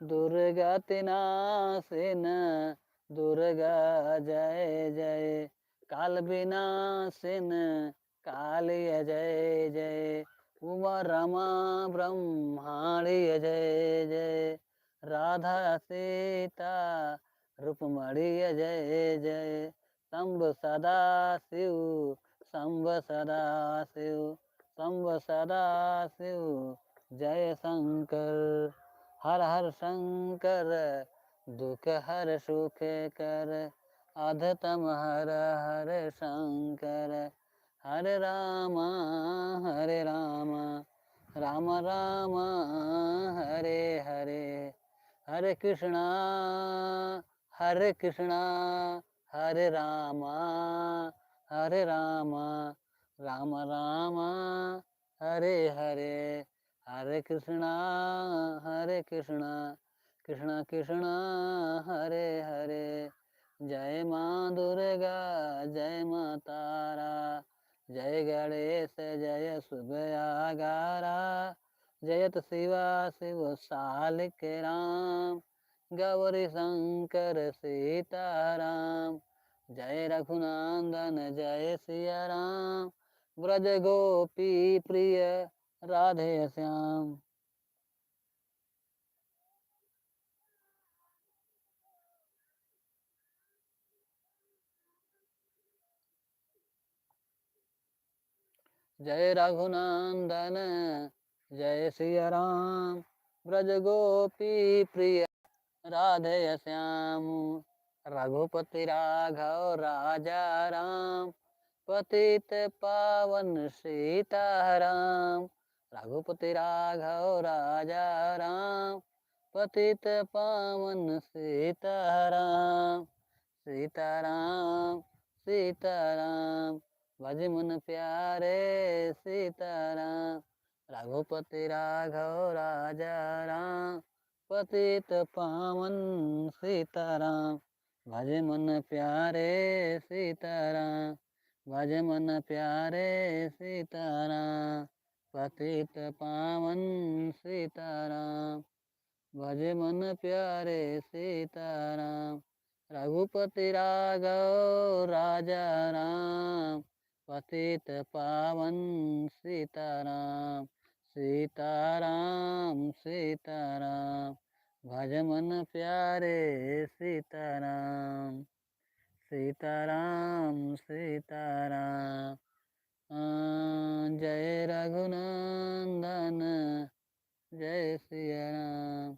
दुर्गा तिनासिन दुर्गा जय जय, काल विनाशिन कालिय जय जय। उमा रमा ब्रह्माणी जय जय, राधा सीता रूपमणि जय जय। शंभ सदा शिव, शंभ सदा शिव, शंभ सदा शिव, जय शंकर। हर हर शंकर दुख हर सुख कर, अधतम हर हर शंकर। हरे रामा राम राम हरे हरे। हरे कृष्णा हरे रामा राम राम हरे हरे। हरे कृष्णा कृष्णा कृष्णा हरे हरे। जय माँ दुर्गा जय माँ तारा, जय गणेश जय सुबयागारा। जयत शिवा शिव सालिक राम, गौरी शंकर सीताराम। जय रघुनंदन जय सिया राम, ब्रज गोपी प्रिय राधे श्याम। जय रघुनंदन जय सिया राम, ब्रज गोपी प्रिय राधे श्याम। रघुपति राघव राजा राम, पतित पावन सीताराम। रघुपति राघव राजा राम, पतित पावन सीताराम। सीताराम सीताराम भज मन प्यारे सीताराम। रघुपति राघव राजा राम, पतित पावन सीताराम। भज मन प्यारे सीताराम। भज मन प्यारे सीताराम, पतित पावन सीताराम। भज मन प्यारे सीताराम, रघुपति राघव राजा राम। पतित पावन सीताराम, सीताराम सीताराम। भज मन प्यारे सीताराम, सीताराम सीताराम। जय रघुनंदन जय सिया राम।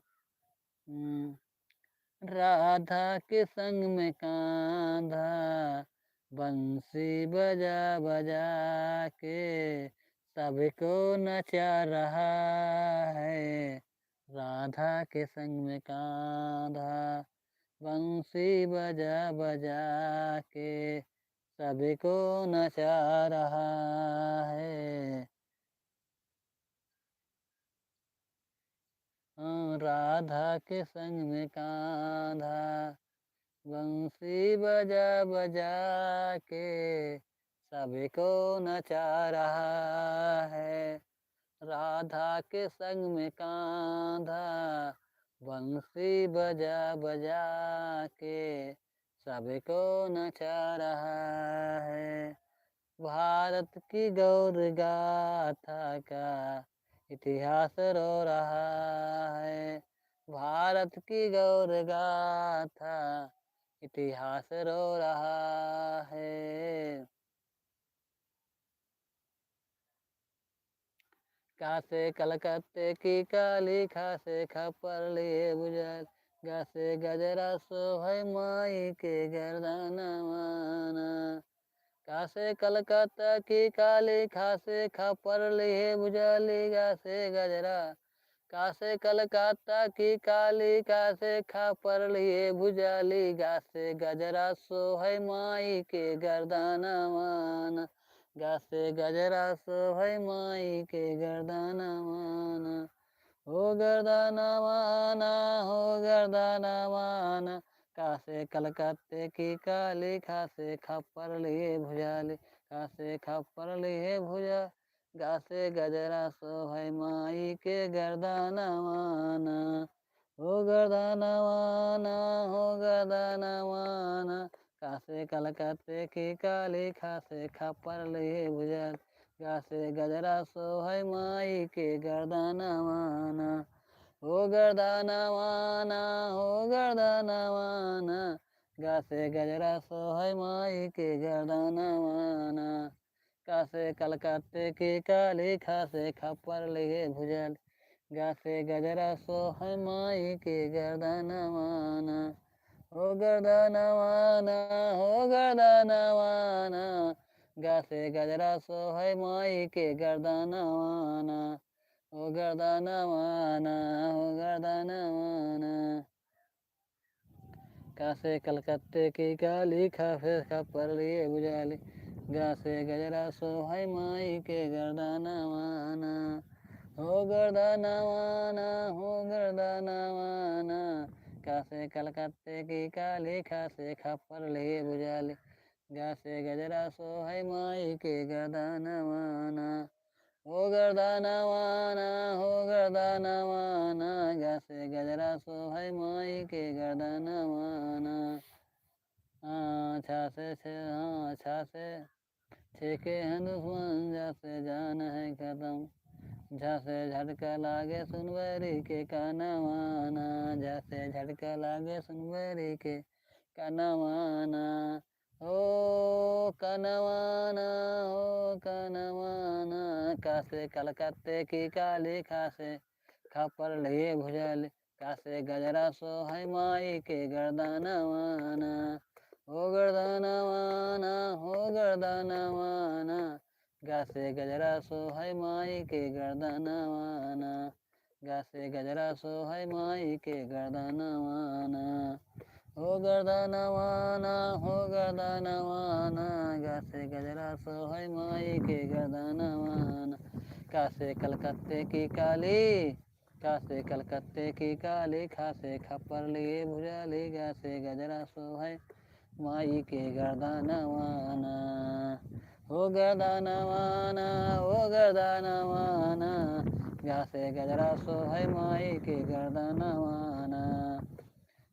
राधा के संग में कांधा, बंसी बजा बजा के सबको नचा रहा है। राधा के संग में कांधा, बंसी बजा बजा के सबको नचा रहा है। राधा के संग में कांधा, बंसी बजा बजा के सबको नचा रहा है। राधा के संग में कांधा, बंसी बजा बजा के सबको नचा रहा है। भारत की गौर गाथा का इतिहास रो रहा है। भारत की गौर गाथा इतिहास रो रहा है। कासे कलकत्ते की काली, खासे खपर लिए बुझल, गासे गजरा सोहै माई के गर्दना माना। कासे कलकत्ता की काली, खासे खपर लिए बुझाली, गासे गजरा। कासे कलकत्ता की काली, कासे खपर लिए भुजाली, गासे गजरा सोहै माई के गर्दना माना। गासे गजरा सोहै माई के गर्दना माना। हो गर्दना माना, हो गर्दना माना। कासे कलकत्ते की काली, खासे खप्पर लिए भुजाली, कासे खप्पर लिए भुजा। गासे गजरा सोहै माई के गर्दना माना। हो गर्दना माना, हो गर्दना माना। कासे कलकत्ते की काली, खासे खप्पर लिए भुजाली, गासे गजरा सोहै माई के गर्दना माना। हो गर्दना माना, हो गर्दना माना। गासे गजरा सोहै माई के गर्दना माना। कासे कलकत्ते की काली, खासे खप्पर लिए भुजाली, गासे गजरा सोहै माई के गर्दना माना। हो गर्दना माना, हो गर्दना माना। गासे गजरा सोहै माई के गर्दना माना। हो गर्दना माना, हो गर्दना माना। कासे कलकत्ते की काली, खासे खप्पर लिए भुजाली, गासे गजरा सोहै माई के गर्दना माना। हो गर्दना माना, हो गर्दना माना। कासे कलकत्ते की काली, खासे खप्पर लिए भुजाली, गासे गजरा सोहै माई के गर्दना माना। हो गर्दना माना, हो गर्दना माना। गासे गजरा सोहै माई के गर्दना माना। छासे छासे छेके हैं दुश्मन, जैसे जान है खत्म। झासे झटका लागे सुनबरी के काना माना, जैसे झटका लागे सुनबरी के काना माना। हो कनवाना, हो कनवाना। कासे कलकत्ते की काली, खासे खप्पर लिए भुजाली, कासे गजरा सोहै माई के गर्दना माना। हो गर्दना माना, हो गर्दना माना। गासे गजरा सोहै माई के गर्दना माना। गासे गजरा सोहै माई के गर्दना माना। हो गर्दना माना, हो गर्दना माना। गासे गजरा सोहै माई के गर्दना माना। कासे कलकत्ते की काली, कासे कलकत्ते की काली, खासे खप्पर लिए भुजाली, गासे गजरा सोहै माई के गर्दना माना। हो गर्दनवाना हो गर्दनवाना गासे गजरा सोहै माई के गर्दनवाना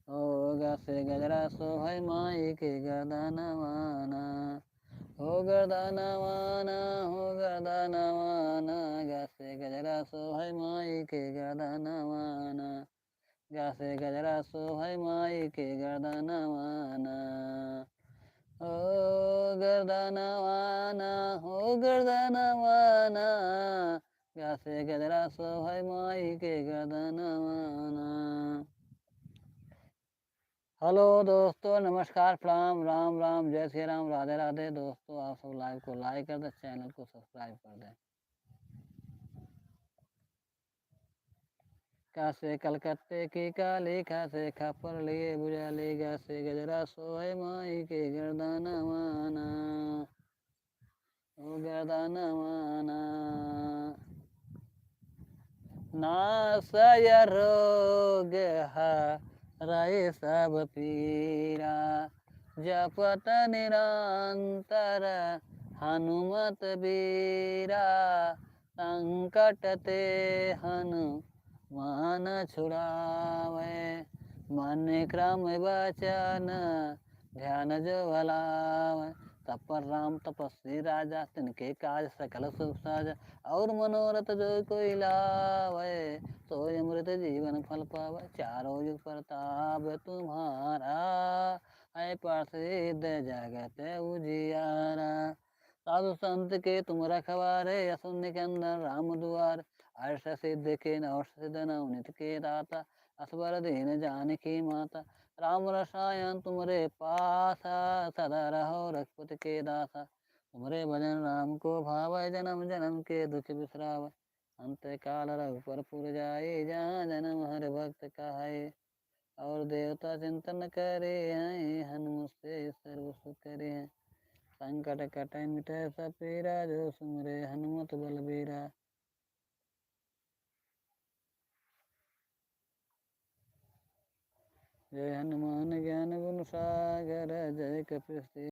हो गासे गजरा सोहै माई के गर्दनवाना हो गर्दनवाना हो गर्दनवाना गासे गजरा सोहै माई के गर्दनवाना गासे गजरा सोहै माई के गर्दनवाना हो गर्दनवाना हो गर्दनवाना गासे गजरा सोहै माई के गर्दनवाना। हेलो दोस्तों, नमस्कार, प्रणाम, राम राम, जय श्री राम, राधे राधे। दोस्तों आप सब लाइव को लाइक कर दें, चैनल को सब्सक्राइब कर दें। कासे कलकत्ते की काली खासे खापर लिए बुझा ले गासे गजरा सोहै माई के गर्दनवाना ओ गर्दनवाना नासय रोग हरै सब पीरा जपत निरंतर हनुमत बीरा संकट ते हनुमान छुड़ावे मन क्रम वचन ध्यान जो भलावे। तब पर राम तपस्वी राजा तिनके काज सकल सुख साजा और मनोरथ जो कोई लावे सोई अमृत जीवन फल पावे। चारों युग प्रताप तुम्हारा है प्रसिद्ध जगत उजियारा। साधु संत के तुम रखवारे असुर निकंदन राम दुआर अष्ट सिद्ध के नवष्ट सिद्ध नवनित के दाता असबर दीन जानकी माता राम रसायन तुमरे पासा सदा रहो रघुपति के दासा। तुमरे भजन राम को भावै जन्म जन्म के दुख बिसरावै अंत काल रघुपर पुर जाए जहाँ जन्म हर भक्त कहाए और देवता चिंतन करे हैं हनुमत से सर्व सुख करे हैं। संकट कटै मिटै सब पीरा जो सुमरे हनुमत बलबीरा। जय हनुमान ज्ञान गुण सागर जय कपीस